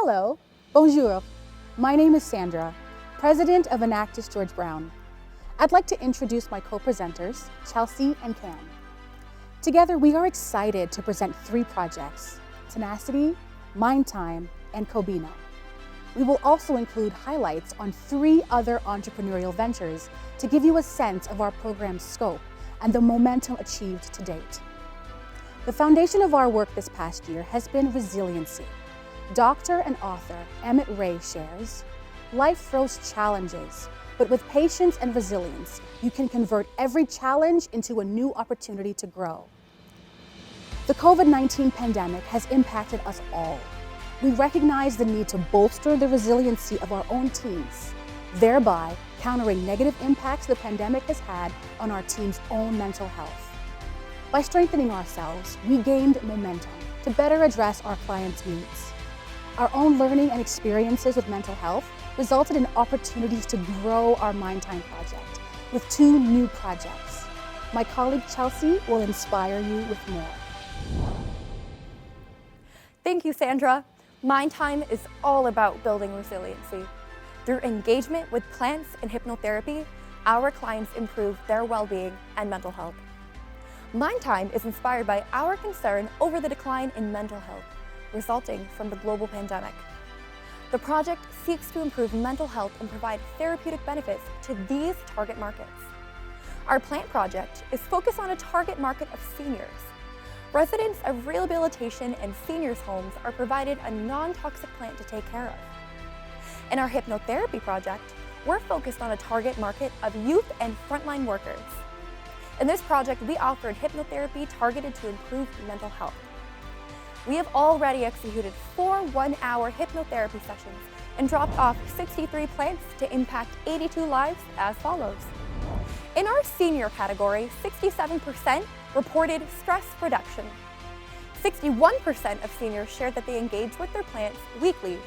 Hello, bonjour. My name is Sandra, president of Enactus George Brown. I'd like to introduce my co-presenters, Chelsea and Cam. Together, we are excited to present 3 projects: Tenacity, Mind Time, and Cobino. We will also include highlights on 3 other entrepreneurial ventures to give you a sense of our program's scope and the momentum achieved to date. The foundation of our work this past year has been resiliency. Doctor and author Emmett Ray shares, "Life throws challenges, but with patience and resilience, you can convert every challenge into a new opportunity to grow." The COVID-19 pandemic has impacted us all. We recognize the need to bolster the resiliency of our own teams, thereby countering negative impacts the pandemic has had on our team's own mental health. By strengthening ourselves, we gained momentum to better address our clients' needs. Our own learning and experiences with mental health resulted in opportunities to grow our Mind Time project with 2 new projects. My colleague Chelsea will inspire you with more. Thank you, Sandra. Mind Time is all about building resiliency. Through engagement with plants and hypnotherapy, our clients improve their well-being and mental health. Mind Time is inspired by our concern over the decline in mental health resulting from the global pandemic. The project seeks to improve mental health and provide therapeutic benefits to these target markets. Our plant project is focused on a target market of seniors. Residents of rehabilitation and seniors' homes are provided a non-toxic plant to take care of. In our hypnotherapy project, we're focused on a target market of youth and frontline workers. In this project, we offered hypnotherapy targeted to improve mental health. We have already executed 4 one-hour hypnotherapy sessions and dropped off 63 plants to impact 82 lives as follows. In our senior category, 67% reported stress reduction. 61% of seniors shared that they engage with their plants weekly,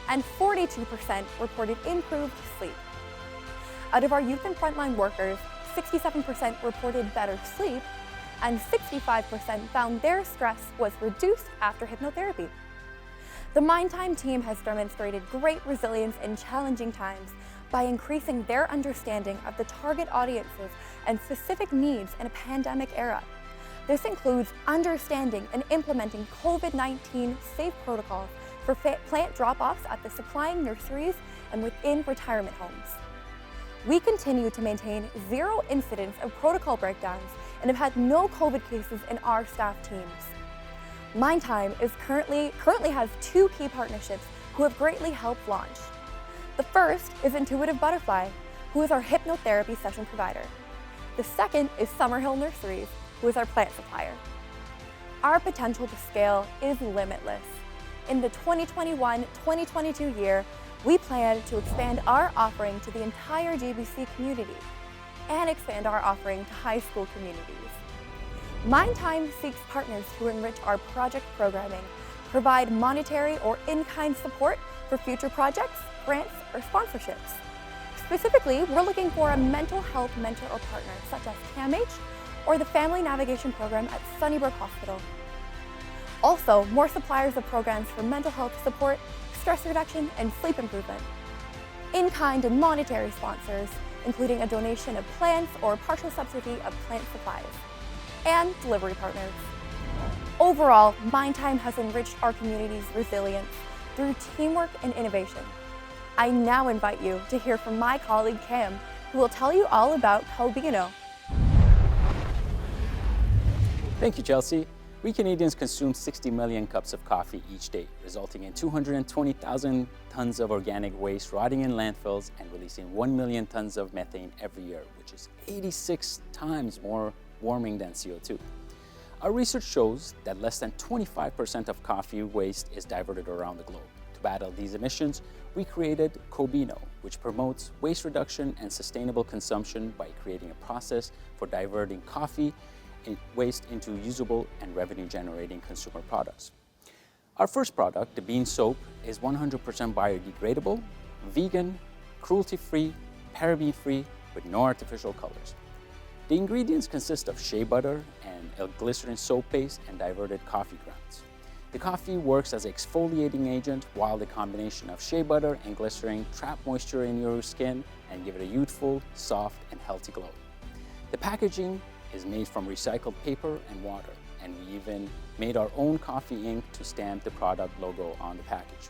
and 42% reported improved sleep. Out of our youth and frontline workers, 67% reported better sleep, and 65% found their stress was reduced after hypnotherapy. The Mind Time team has demonstrated great resilience in challenging times by increasing their understanding of the target audiences and specific needs in a pandemic era. This includes understanding and implementing COVID-19 safe protocols for plant drop-offs at the supplying nurseries and within retirement homes. We continue to maintain 0 incidents of protocol breakdowns and have had no COVID cases in our staff teams. Mind Time currently has 2 key partnerships who have greatly helped launch. The first is Intuitive Butterfly, who is our hypnotherapy session provider. The second is Summerhill Nurseries, who is our plant supplier. Our potential to scale is limitless. In the 2021-2022 year, we plan to expand our offering to the entire GBC community and expand our offering to high school communities. Mind Time seeks partners to enrich our project programming, provide monetary or in-kind support for future projects, grants, or sponsorships. Specifically, we're looking for a mental health mentor or partner, such as CAMH or the Family Navigation Program at Sunnybrook Hospital. Also, more suppliers of programs for mental health support, stress reduction, and sleep improvement. In-kind and monetary sponsors, including a donation of plants or partial subsidy of plant supplies, and delivery partners. Overall, Mind Time has enriched our community's resilience through teamwork and innovation. I now invite you to hear from my colleague Cam, who will tell you all about Cobino. Thank you, Chelsea. We Canadians consume 60 million cups of coffee each day, resulting in 220,000 tons of organic waste rotting in landfills and releasing 1 million tons of methane every year, which is 86 times more warming than CO2. Our research shows that less than 25% of coffee waste is diverted around the globe. To battle these emissions, we created Cobino, which promotes waste reduction and sustainable consumption by creating a process for diverting coffee waste into usable and revenue-generating consumer products. Our first product, the bean soap, is 100% biodegradable, vegan, cruelty-free, paraben-free, with no artificial colors. The ingredients consist of shea butter and L-glycerin soap paste and diverted coffee grounds. The coffee works as an exfoliating agent, while the combination of shea butter and glycerin trap moisture in your skin and give it a youthful, soft, and healthy glow. The packaging is made from recycled paper and water, and we even made our own coffee ink to stamp the product logo on the package.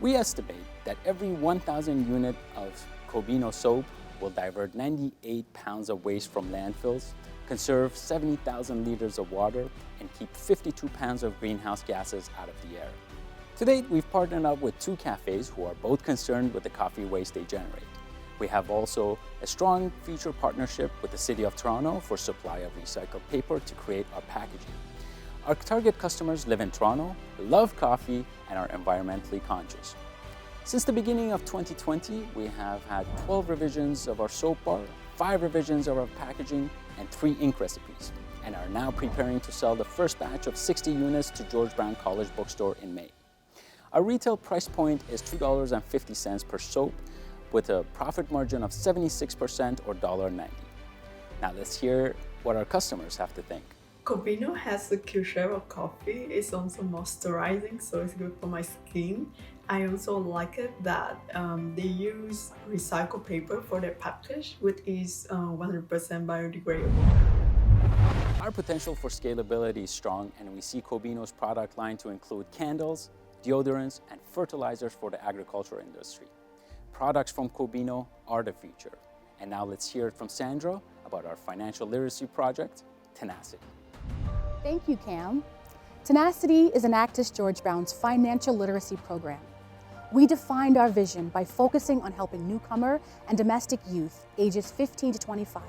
We estimate that every 1,000 units of Cobino soap will divert 98 pounds of waste from landfills, conserve 70,000 liters of water, and keep 52 pounds of greenhouse gases out of the air. To date, we've partnered up with 2 cafes who are both concerned with the coffee waste they generate. We have also a strong future partnership with the City of Toronto for supply of recycled paper to create our packaging. Our target customers live in Toronto, love coffee, and are environmentally conscious. Since the beginning of 2020, we have had 12 revisions of our soap bar, 5 revisions of our packaging, and 3 ink recipes, and are now preparing to sell the first batch of 60 units to George Brown College Bookstore in May. Our retail price point is $2.50 per soap, with a profit margin of 76% or $1.90. Now let's hear what our customers have to think. Cobino has a cute shape of coffee. It's also moisturizing, so it's good for my skin. I also like it that they use recycled paper for their package, which is 100% biodegradable. Our potential for scalability is strong, and we see Cobino's product line to include candles, deodorants, and fertilizers for the agriculture industry. Products from Cobino are the future. And now let's hear it from Sandra about our financial literacy project, Tenacity. Thank you, Cam. Tenacity is Enactus George Brown's financial literacy program. We defined our vision by focusing on helping newcomer and domestic youth ages 15 to 25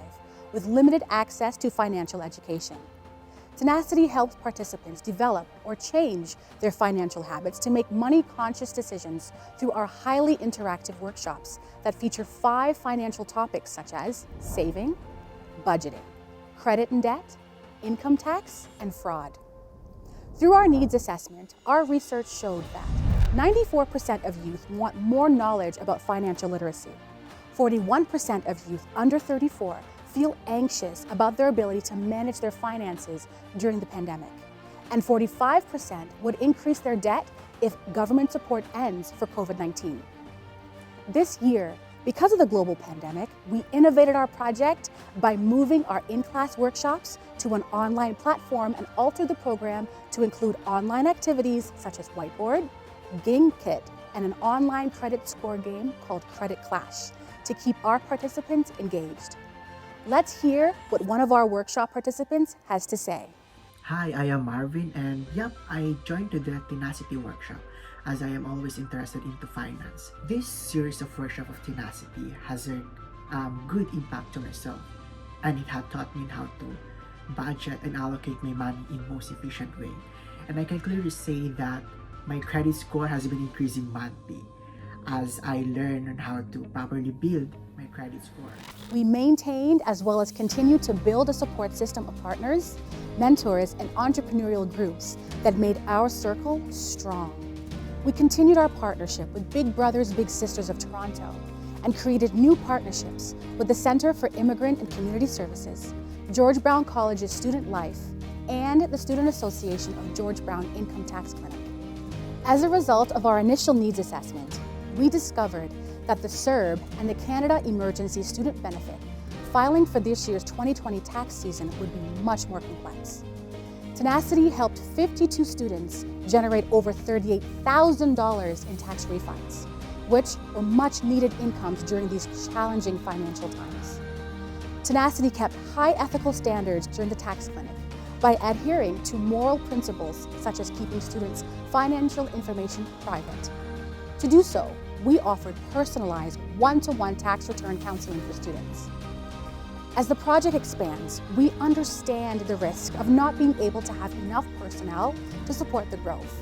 with limited access to financial education. Tenacity helps participants develop or change their financial habits to make money-conscious decisions through our highly interactive workshops that feature 5 financial topics such as saving, budgeting, credit and debt, income tax, and fraud. Through our needs assessment, our research showed that 94% of youth want more knowledge about financial literacy. 41% of youth under 34 feel anxious about their ability to manage their finances during the pandemic. And 45% would increase their debt if government support ends for COVID-19. This year, because of the global pandemic, we innovated our project by moving our in-class workshops to an online platform and altered the program to include online activities such as whiteboard, game kit, and an online credit score game called Credit Clash to keep our participants engaged. Let's hear what one of our workshop participants has to say. Hi, I am Marvin, and I joined the Tenacity workshop as I am always interested into finance. This series of workshop of Tenacity has a good impact to myself, and it had taught me how to budget and allocate my money in most efficient way. And I can clearly say that my credit score has been increasing monthly as I learn on how to properly build my credit score. We maintained as well as continued to build a support system of partners, mentors, and entrepreneurial groups that made our circle strong. We continued our partnership with Big Brothers Big Sisters of Toronto and created new partnerships with the Centre for Immigrant and Community Services, George Brown College's Student Life, and the Student Association of George Brown Income Tax Clinic. As a result of our initial needs assessment, we discovered that the CERB and the Canada Emergency Student Benefit filing for this year's 2020 tax season would be much more complex. Tenacity helped 52 students generate over $38,000 in tax refunds, which were much needed incomes during these challenging financial times. Tenacity kept high ethical standards during the tax clinic by adhering to moral principles such as keeping students' financial information private. To do so, we offered personalized one-to-one tax return counseling for students. As the project expands, we understand the risk of not being able to have enough personnel to support the growth.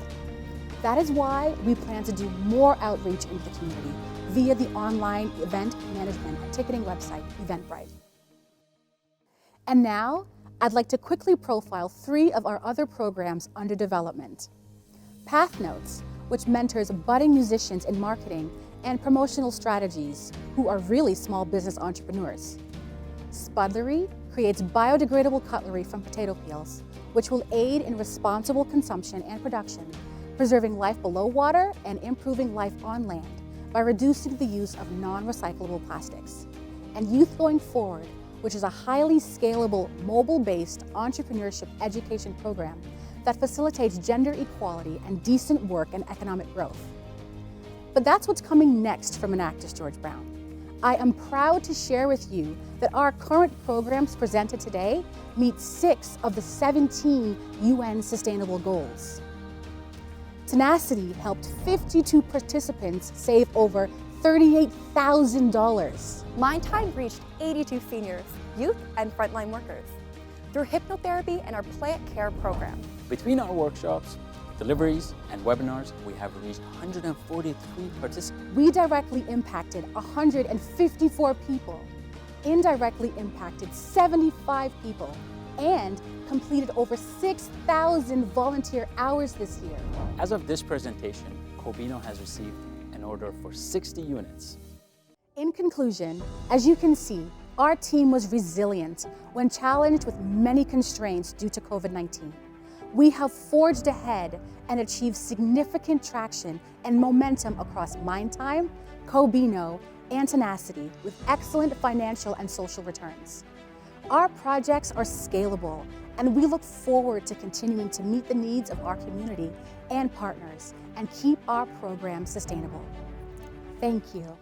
That is why we plan to do more outreach into the community via the online event management and ticketing website, Eventbrite. And now, I'd like to quickly profile 3 of our other programs under development. Path Notes, which mentors budding musicians in marketing and promotional strategies who are really small business entrepreneurs. Spudlery creates biodegradable cutlery from potato peels which will aid in responsible consumption and production, preserving life below water and improving life on land by reducing the use of non-recyclable plastics. And Youth Going Forward, which is a highly scalable, mobile-based entrepreneurship education program that facilitates gender equality and decent work and economic growth. But that's what's coming next from Enactus George Brown. I am proud to share with you that our current programs presented today meet 6 of the 17 UN Sustainable Goals. Tenacity helped 52 participants save over $38,000. Mind Time reached 82 seniors, youth, and frontline workers through hypnotherapy and our plant care program. Between our workshops, deliveries, and webinars, we have reached 143 participants. We directly impacted 154 people, indirectly impacted 75 people, and completed over 6,000 volunteer hours this year. As of this presentation, Cobino has received an order for 60 units. In conclusion, as you can see, our team was resilient when challenged with many constraints due to COVID-19. We have forged ahead and achieved significant traction and momentum across Mind Time, Cobino, and Tenacity with excellent financial and social returns. Our projects are scalable, and we look forward to continuing to meet the needs of our community and partners and keep our program sustainable. Thank you.